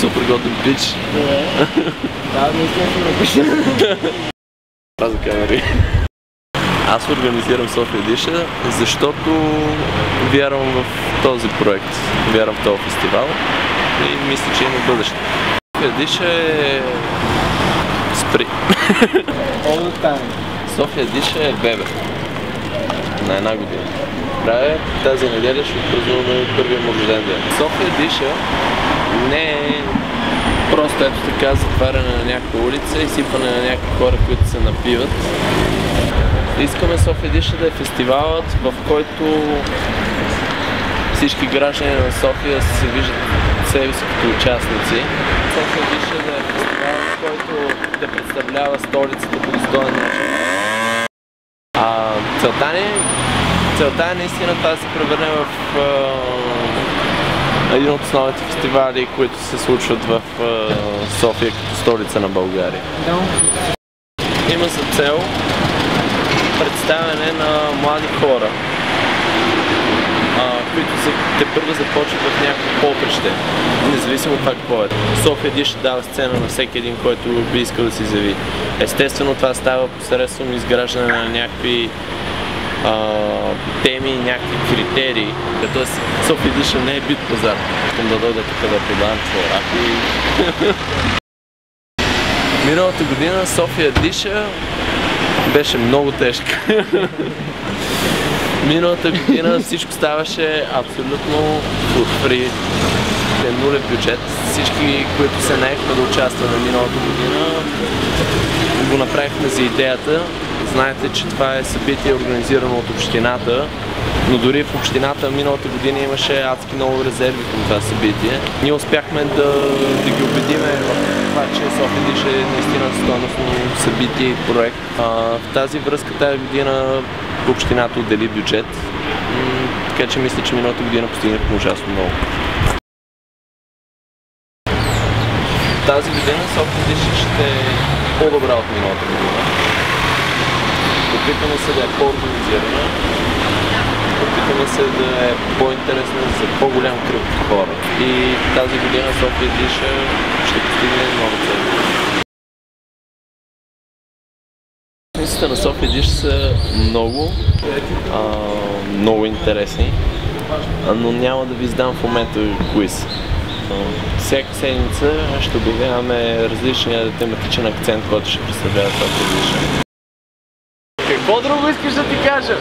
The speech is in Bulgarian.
Супер готин пич. За камери. Аз организирам София Диша, защото вярвам в този проект, вярвам в този фестивал и мисля, че има бъдеще. София Диша е... Спри. София Диша е бебе на една година. Правя тази неделя ще отпразнуваме първия му рожден ден. София Диша не е просто ето така затваряне на някаква улица и сипане на някакви хора, които се напиват. Искаме София Диша да е фестивалът, в който всички граждани на София се виждат себе си като участници. София Диша да е фестивалът, който да представлява столицата по достоен начин. Целта е наистина това да се превърне в един от основните фестивали, които се случват в София като столица на България. Има за цел представяне на млади хора, които тепърва започват в някакво поприще, независимо от това какво е. София Диша дава сцена на всеки един, който би искал да се изяви. Естествено това става посредством изграждане на някакви теми, някакви критерии. Тоест София Диша не е бит пазар. Искам да дойда тук да продавам чорапи. Миналата година София Диша беше много тежка. Миналата година всичко ставаше абсолютно фри. Нулев бюджет. Всички, които се наехме да участваме миналата година, го направихме за идеята. Знаете, че това е събитие организирано от общината, но дори в общината миналата година имаше адски много резерви към това събитие. Ние успяхме да ги убедиме в това, че София Диша е наистина стойностно събитие и проект. В тази връзка тази година общината отдели бюджет, така че мисля, че миналата година постигнахме ужасно много. Тази година София Диша ще е по-добра от миналата година. Опитваме се да е по-организирана, опитваме се да е по-интересна за по-голям кръг хора. И тази година София Диша ще постигне нова цел. Мислите на София Диша са много интересни, но няма да ви издам в момента кои са. Всяка седмица ще обявяваме различния тематичен акцент, който ще представлява София Диша. Какво друго искаш да ти кажа?